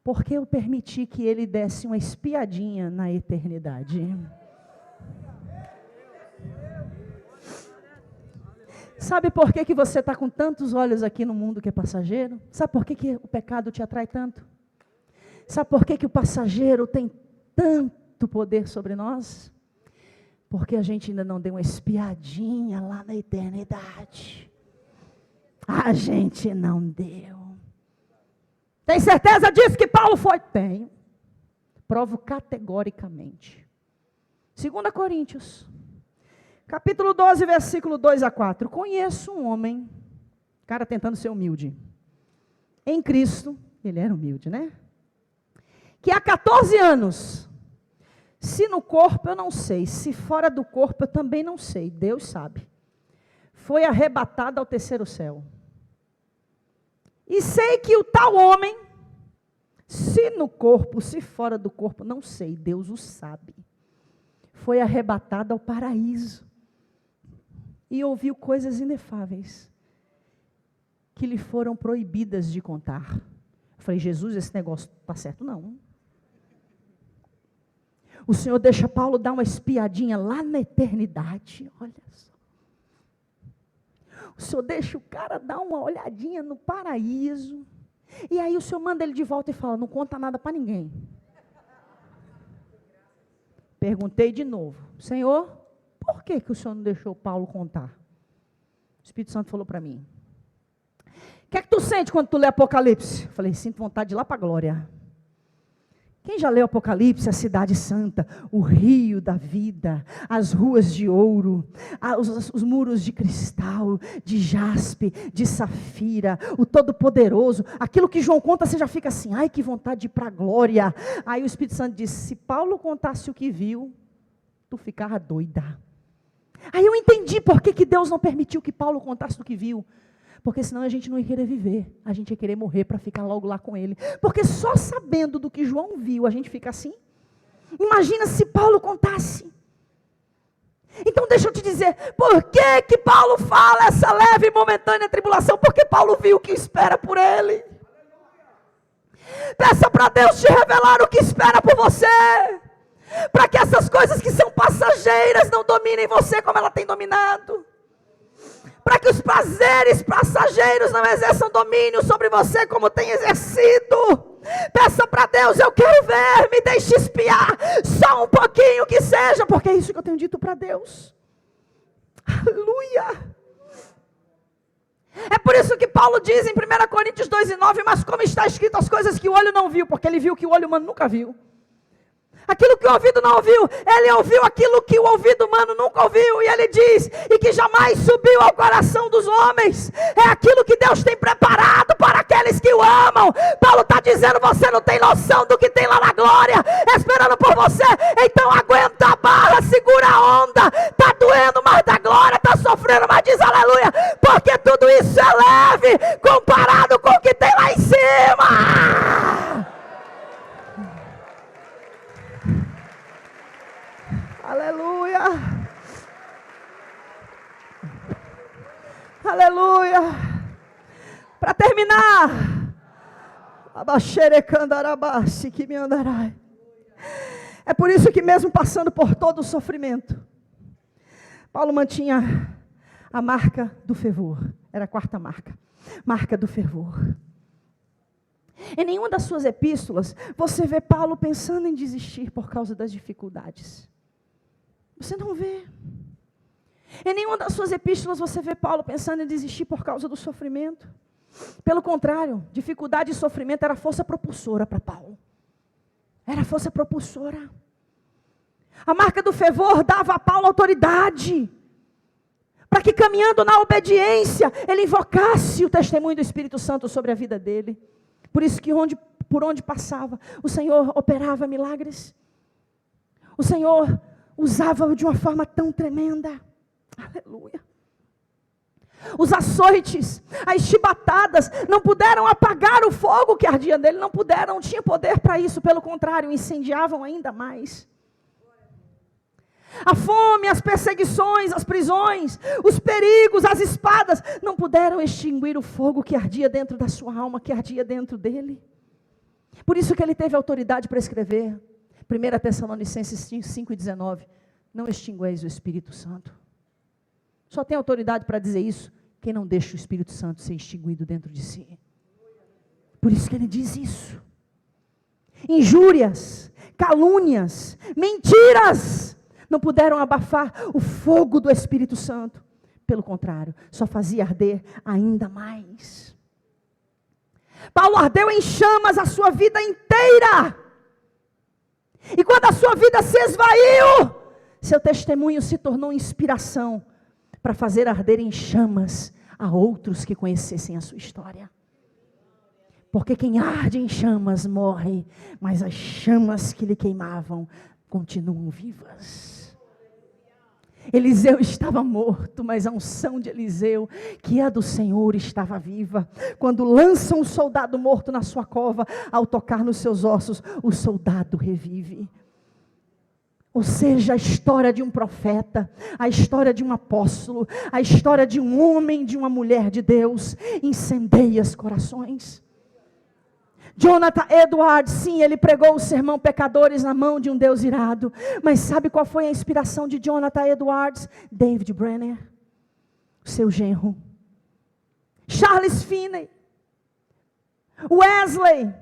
Porque eu permiti que ele desse uma espiadinha na eternidade. Sabe por que você está com tantos olhos aqui no mundo que é passageiro? Sabe por que o pecado te atrai tanto? Sabe por que o passageiro tem tanto poder sobre nós? Porque a gente ainda não deu uma espiadinha lá na eternidade. A gente não deu. Tem certeza disso que Paulo foi? Tenho. Provo categoricamente. 2 Coríntios, capítulo 12, versículo 2 a 4. Conheço um homem, cara tentando ser humilde, em Cristo, ele era humilde, né? Que há 14 anos, se no corpo eu não sei, se fora do corpo eu também não sei, Deus sabe, foi arrebatado ao terceiro céu. E sei que o tal homem, se no corpo, se fora do corpo, não sei, Deus o sabe, foi arrebatado ao paraíso. E ouviu coisas inefáveis, que lhe foram proibidas de contar. Eu falei, Jesus, esse negócio está certo? Não. O Senhor deixa Paulo dar uma espiadinha lá na eternidade, olha só. O Senhor deixa o cara dar uma olhadinha no paraíso. E aí o Senhor manda ele de volta e fala, não conta nada para ninguém. Perguntei de novo, Senhor, por que o Senhor não deixou Paulo contar? O Espírito Santo falou para mim, o que é que tu sente quando tu lê Apocalipse? Eu falei, sinto vontade de ir lá para a glória. Quem já leu Apocalipse, a cidade santa, o rio da vida, as ruas de ouro, os muros de cristal, de jaspe, de safira, o Todo-Poderoso, aquilo que João conta, você já fica assim, ai que vontade de ir para a glória. Aí o Espírito Santo disse, se Paulo contasse o que viu, tu ficava doida. Aí eu entendi por que Deus não permitiu que Paulo contasse o que viu. Porque senão a gente não ia querer viver, a gente ia querer morrer para ficar logo lá com ele. Porque só sabendo do que João viu, a gente fica assim. Imagina se Paulo contasse. Então deixa eu te dizer, por que Paulo fala essa leve e momentânea tribulação? Porque Paulo viu o que espera por ele. Peça para Deus te revelar o que espera por você. Para que essas coisas que são passageiras não dominem você como ela tem dominado. Para que os prazeres passageiros não exerçam domínio sobre você como tem exercido. Peça para Deus, eu quero ver, me deixe espiar, só um pouquinho que seja, porque é isso que eu tenho dito para Deus. Aleluia. É por isso que Paulo diz em 1 Coríntios 2:9, mas como está escrito as coisas que o olho não viu, porque ele viu que o olho humano nunca viu. Aquilo que o ouvido não ouviu, ele ouviu aquilo que o ouvido humano nunca ouviu, e ele diz, e que jamais subiu ao coração dos homens, é aquilo que Deus tem preparado para aqueles que o amam. Paulo está dizendo, você não tem noção do que tem lá na glória, esperando por você, então aguenta a barra, segura a onda, está doendo, mas da glória, está sofrendo, mas diz aleluia, porque tudo isso é leve, comparado com o que tem lá em cima. Aleluia, aleluia. Para terminar, é por isso que mesmo passando por todo o sofrimento, Paulo mantinha a marca do fervor, era a quarta marca do fervor. Em nenhuma das suas epístolas, você vê Paulo pensando em desistir por causa das dificuldades. Você não vê. Em nenhuma das suas epístolas você vê Paulo pensando em desistir por causa do sofrimento. Pelo contrário, dificuldade e sofrimento era força propulsora para Paulo. Era força propulsora. A marca do fervor dava a Paulo autoridade, para que caminhando na obediência, ele invocasse o testemunho do Espírito Santo sobre a vida dele. Por isso que por onde passava, o Senhor operava milagres. O Senhor usava-o de uma forma tão tremenda. Aleluia. Os açoites, as chibatadas, não puderam apagar o fogo que ardia nele, não tinha poder para isso, pelo contrário, incendiavam ainda mais. A fome, as perseguições, as prisões, os perigos, as espadas, não puderam extinguir o fogo que ardia dentro da sua alma, que ardia dentro dele. Por isso que ele teve autoridade para escrever 1 Tessalonicenses 5:19, não extingueis o Espírito Santo. Só tem autoridade para dizer isso quem não deixa o Espírito Santo ser extinguido dentro de si. Por isso que ele diz isso. Injúrias, calúnias, mentiras, não puderam abafar o fogo do Espírito Santo. Pelo contrário, só fazia arder ainda mais. Paulo ardeu em chamas a sua vida inteira. E quando a sua vida se esvaiu, seu testemunho se tornou inspiração para fazer arder em chamas a outros que conhecessem a sua história. Porque quem arde em chamas morre, mas as chamas que lhe queimavam continuam vivas. Eliseu estava morto, mas a unção de Eliseu, que é a do Senhor, estava viva. Quando lançam um soldado morto na sua cova, ao tocar nos seus ossos, o soldado revive. Ou seja, a história de um profeta, a história de um apóstolo, a história de um homem, de uma mulher de Deus, incendeia os corações. Jonathan Edwards, sim, ele pregou o sermão Pecadores na mão de um Deus irado. Mas sabe qual foi a inspiração de Jonathan Edwards? David Brenner, seu genro. Charles Finney, Wesley,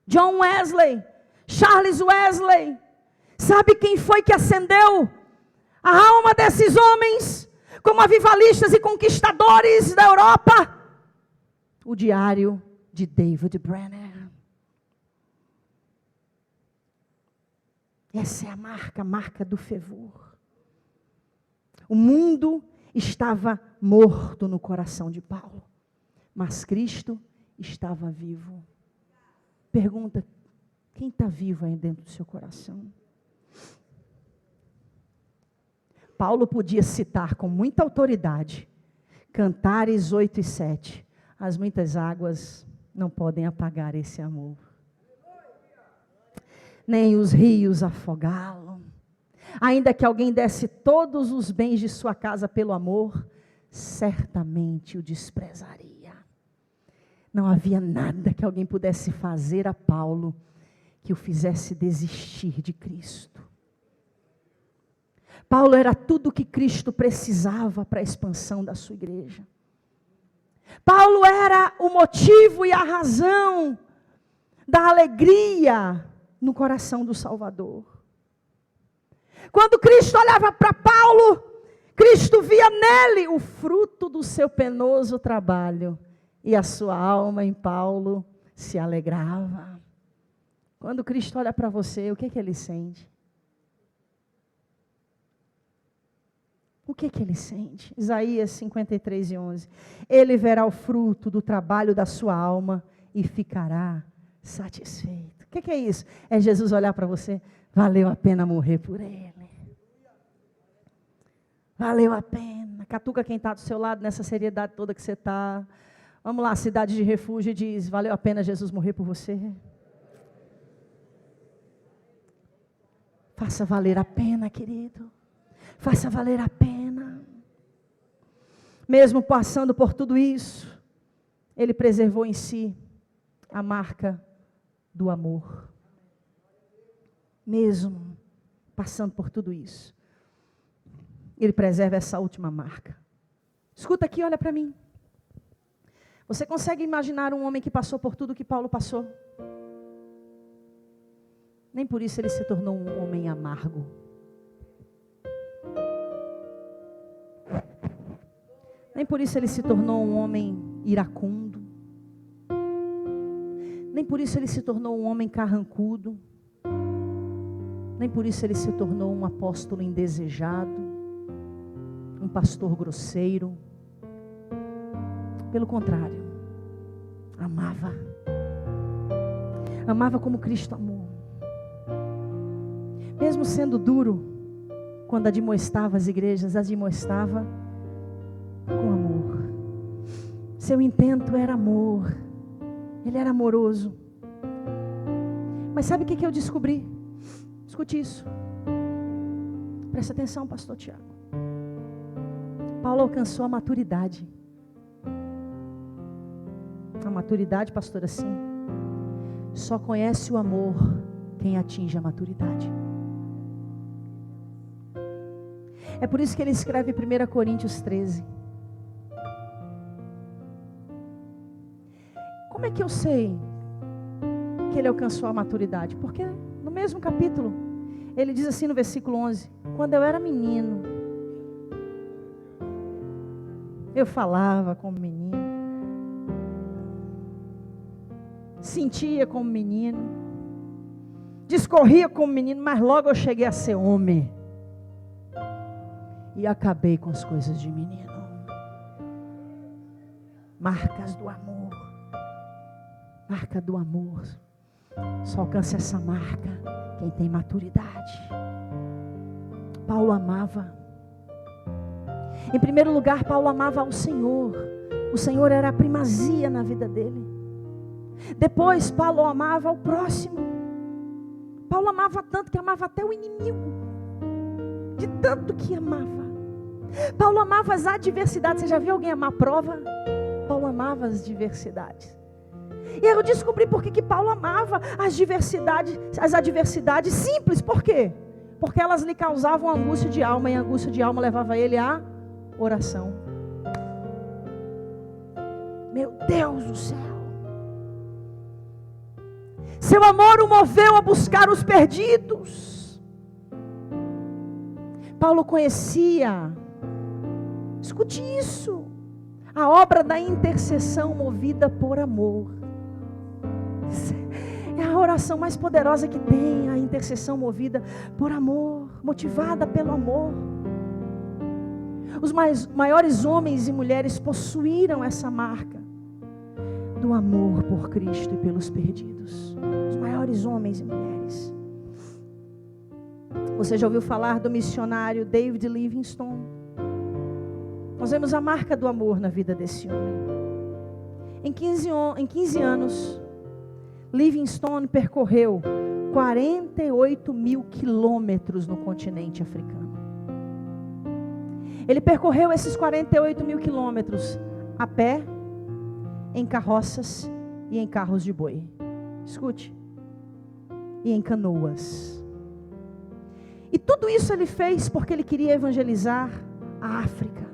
John Wesley, Charles Wesley. Sabe quem foi que acendeu a alma desses homens como avivalistas e conquistadores da Europa? O diário de David Brenner. Essa é a marca do fervor. O mundo estava morto no coração de Paulo, mas Cristo estava vivo. Pergunta, quem está vivo aí dentro do seu coração? Paulo podia citar com muita autoridade, Cantares 8:7, as muitas águas não podem apagar esse amor, nem os rios afogá-lo. Ainda que alguém desse todos os bens de sua casa pelo amor, certamente o desprezaria. Não havia nada que alguém pudesse fazer a Paulo que o fizesse desistir de Cristo. Paulo era tudo o que Cristo precisava para a expansão da sua igreja. Paulo era o motivo e a razão da alegria no coração do Salvador. Quando Cristo olhava para Paulo, Cristo via nele o fruto do seu penoso trabalho. E a sua alma em Paulo se alegrava. Quando Cristo olha para você, o que ele sente? O que ele sente? Isaías 53:11. Ele verá o fruto do trabalho da sua alma e ficará satisfeito. O que é isso? É Jesus olhar para você, valeu a pena morrer por ele. Valeu a pena. Catuca quem está do seu lado nessa seriedade toda que você está. Vamos lá, cidade de refúgio, e diz, valeu a pena Jesus morrer por você? Faça valer a pena, querido. Faça valer a pena. Mesmo passando por tudo isso, ele preservou em si a marca do amor. Mesmo passando por tudo isso, ele preserva essa última marca. Escuta aqui, olha para mim. Você consegue imaginar um homem que passou por tudo que Paulo passou? Nem por isso ele se tornou um homem amargo. Nem por isso ele se tornou um homem iracundo. Nem por isso ele se tornou um homem carrancudo. Nem por isso ele se tornou um apóstolo indesejado, um pastor grosseiro. Pelo contrário, amava. Amava como Cristo amou. Mesmo sendo duro, quando admoestava as igrejas, admoestava com amor. Seu intento era amor. Ele era amoroso. Mas sabe o que eu descobri? Escute isso. Presta atenção, pastor Tiago. Paulo alcançou a maturidade. A maturidade, pastor, assim, só conhece o amor quem atinge a maturidade. É por isso que ele escreve 1 Coríntios 13. Como é que eu sei que ele alcançou a maturidade? Porque no mesmo capítulo, ele diz assim no versículo 11, quando eu era menino, eu falava como menino, sentia como menino, discorria como menino, mas logo eu cheguei a ser homem. E acabei com as coisas de menino. Marcas do amor. Marca do amor. Só alcança essa marca quem tem maturidade. Paulo amava. Em primeiro lugar, Paulo amava ao Senhor. O Senhor era a primazia na vida dele. Depois, Paulo amava ao próximo. Paulo amava tanto que amava até o inimigo. De tanto que amava. Paulo amava as adversidades. Você já viu alguém amar prova? Paulo amava as adversidades. E eu descobri por que Paulo amava as adversidades simples. Por quê? Porque elas lhe causavam angústia de alma. E a angústia de alma levava ele à oração. Meu Deus do céu. Seu amor o moveu a buscar os perdidos. Paulo conhecia, escute isso, a obra da intercessão movida por amor. É a a oração mais poderosa que tem, a intercessão movida por amor, motivada pelo amor. Os maiores homens e mulheres possuíram essa marca do amor por Cristo e pelos perdidos. Os maiores homens e mulheres. Você já ouviu falar do missionário David Livingstone? Nós vemos a marca do amor na vida desse homem. Em 15 anos, Livingstone percorreu 48 mil quilômetros no continente africano. Ele percorreu esses 48 mil quilômetros a pé, em carroças e em carros de boi. Escute. E em canoas. E tudo isso ele fez porque ele queria evangelizar a África.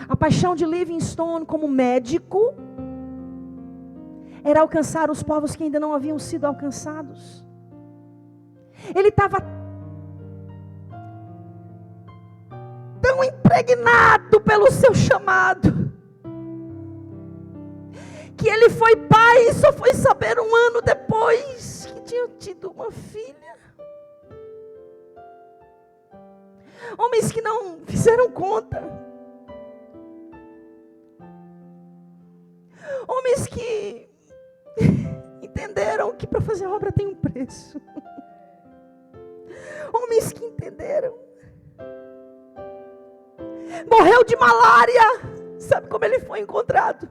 A paixão de Livingstone como médico era alcançar os povos que ainda não haviam sido alcançados. Ele estava tão impregnado pelo seu chamado, que ele foi pai e só foi saber um ano depois que tinha tido uma filha. Homens que não fizeram conta. Homens que entenderam que para fazer a obra tem um preço. Homens que entenderam. Morreu de malária. Sabe como ele foi encontrado?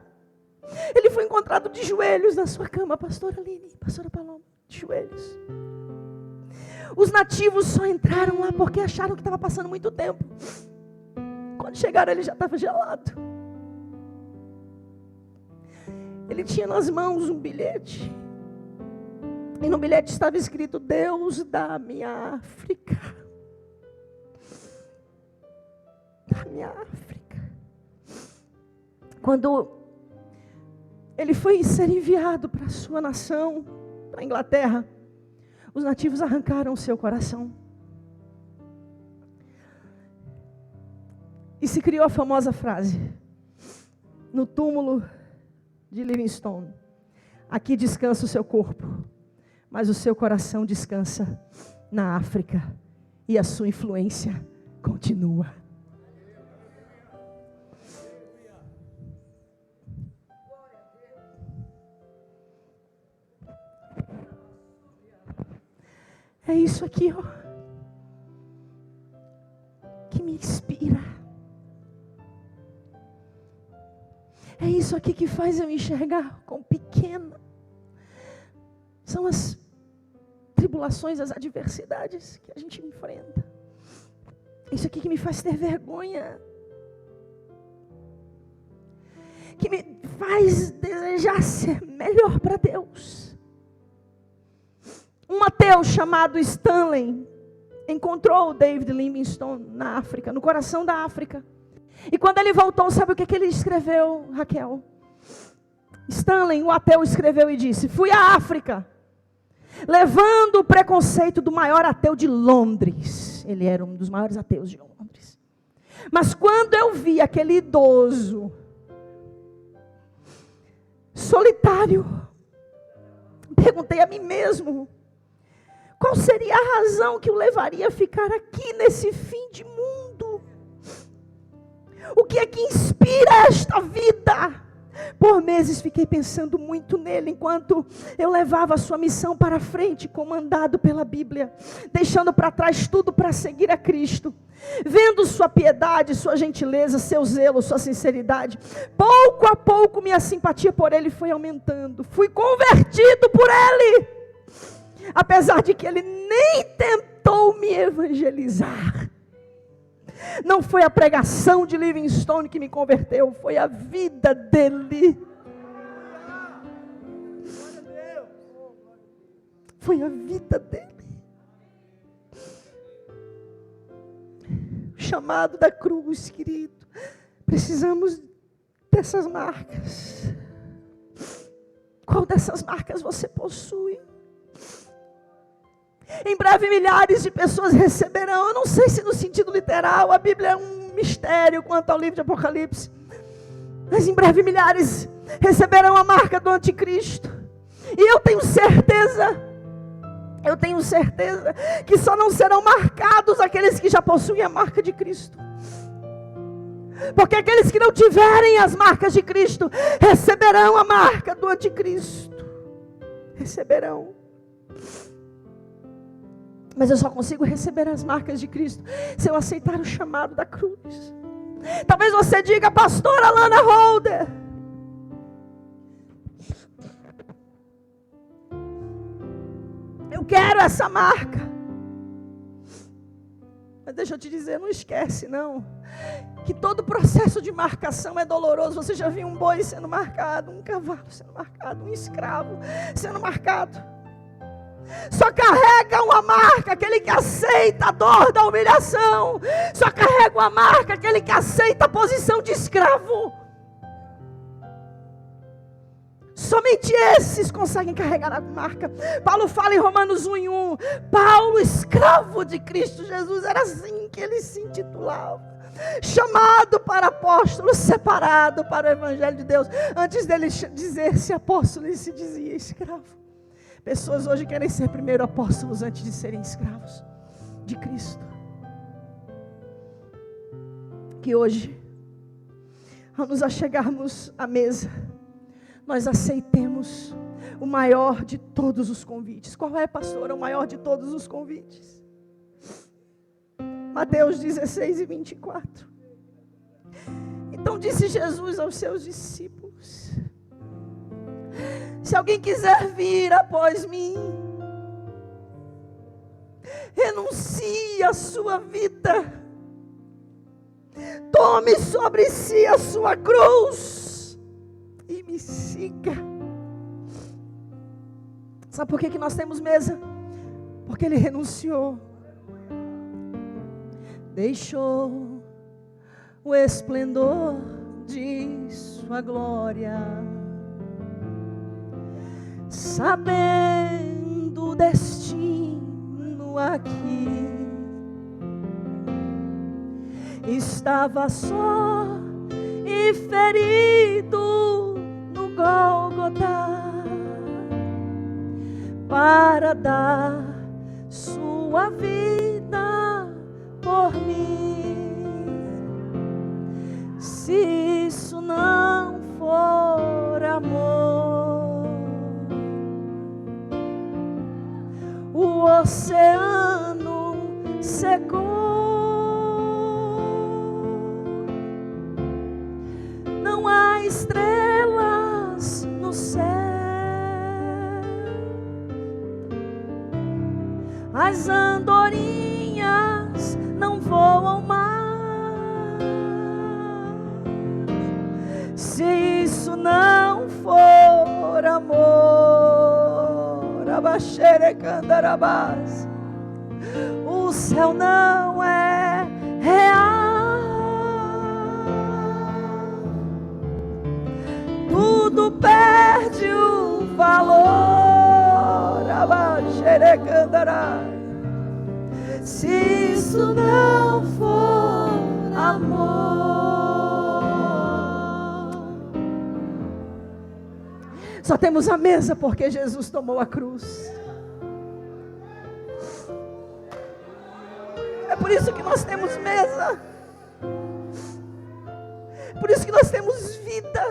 Ele foi encontrado de joelhos na sua cama, pastora Aline, pastora Paloma, de joelhos. Os nativos só entraram lá porque acharam que estava passando muito tempo. Quando chegaram, ele já estava gelado. Ele tinha nas mãos um bilhete. E no bilhete estava escrito: Deus da minha África. Da minha África. Quando ele foi ser enviado para a sua nação, para a Inglaterra, os nativos arrancaram o seu coração. E se criou a famosa frase, no túmulo de Livingstone: aqui descansa o seu corpo, mas o seu coração descansa na África, e a sua influência continua. É isso aqui, ó, que me inspira. É isso aqui que faz eu enxergar quão pequena são as tribulações, as adversidades que a gente enfrenta. É isso aqui que me faz ter vergonha. Que me faz desejar ser melhor para Deus. Um ateu chamado Stanley encontrou David Livingstone na África, no coração da África. E quando ele voltou, sabe o que ele escreveu, Raquel? Stanley, o ateu, escreveu e disse: fui à África, levando o preconceito do maior ateu de Londres. Ele era um dos maiores ateus de Londres. Mas quando eu vi aquele idoso, solitário, perguntei a mim mesmo, qual seria a razão que o levaria a ficar aqui nesse fim de mundo? O que é que inspira esta vida? Por meses fiquei pensando muito nele, enquanto eu levava a sua missão para frente, comandado pela Bíblia, deixando para trás tudo para seguir a Cristo. Vendo sua piedade, sua gentileza, seu zelo, sua sinceridade, pouco a pouco minha simpatia por ele foi aumentando. Fui convertido por ele, apesar de que ele nem tentou me evangelizar. Não foi a pregação de Livingstone que me converteu, foi a vida dele. Foi a vida dele. O chamado da cruz, querido. Precisamos dessas marcas. Qual dessas marcas você possui? Em breve milhares de pessoas receberão, eu não sei se no sentido literal, a Bíblia é um mistério quanto ao livro de Apocalipse, mas em breve milhares receberão a marca do anticristo. E eu tenho certeza que só não serão marcados aqueles que já possuem a marca de Cristo. Porque aqueles que não tiverem as marcas de Cristo, receberão a marca do anticristo. Receberão. Mas eu só consigo receber as marcas de Cristo se eu aceitar o chamado da cruz. Talvez você diga, pastora Lana Holder, eu quero essa marca. Mas deixa eu te dizer, não esquece não, que todo processo de marcação é doloroso. Você já viu um boi sendo marcado, um cavalo sendo marcado, um escravo sendo marcado? Só carrega uma marca aquele que aceita a dor da humilhação. Só carrega uma marca aquele que aceita a posição de escravo. Somente esses conseguem carregar a marca. Paulo fala em Romanos 1:1. Paulo, escravo de Cristo Jesus, era assim que ele se intitulava. Chamado para apóstolo, separado para o evangelho de Deus. Antes dele dizer-se apóstolo, ele se dizia escravo. Pessoas hoje querem ser primeiro apóstolos antes de serem escravos de Cristo. Que hoje, ao nos achegarmos à mesa, nós aceitemos o maior de todos os convites. Qual é, pastor, o maior de todos os convites? Mateus 16:24. Então disse Jesus aos seus discípulos: se alguém quiser vir após mim, renuncie a sua vida, tome sobre si a sua cruz e me siga. Sabe por que nós temos mesa? Porque ele renunciou. Deixou o esplendor de sua glória, sabendo o destino aqui, estava só e ferido no Gólgota, para dar sua vida por mim. Se isso não for amor, o oceano secou, não há estrelas no céu, as andorinhas não voam mais. Se isso não for amor, abaxerecandarabás, o céu não é real. Tudo perde o valor, abaxerecandarás, se isso não for amor. Só temos a mesa porque Jesus tomou a cruz. É por isso que nós temos mesa. Por isso que nós temos vida.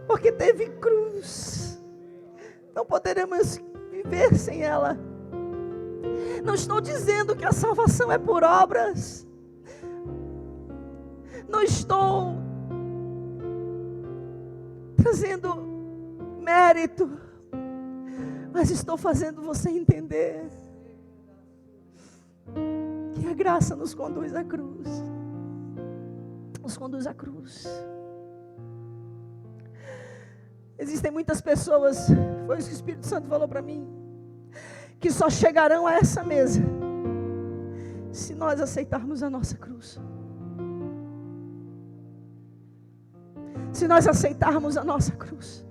Porque teve cruz. Não poderemos viver sem ela. Não estou dizendo que a salvação é por obras. Não estou trazendo mérito, mas estou fazendo você entender que a graça nos conduz à cruz. Nos conduz à cruz. Existem muitas pessoas, foi isso que o Espírito Santo falou para mim, que só chegarão a essa mesa se nós aceitarmos a nossa cruz. Se nós aceitarmos a nossa cruz.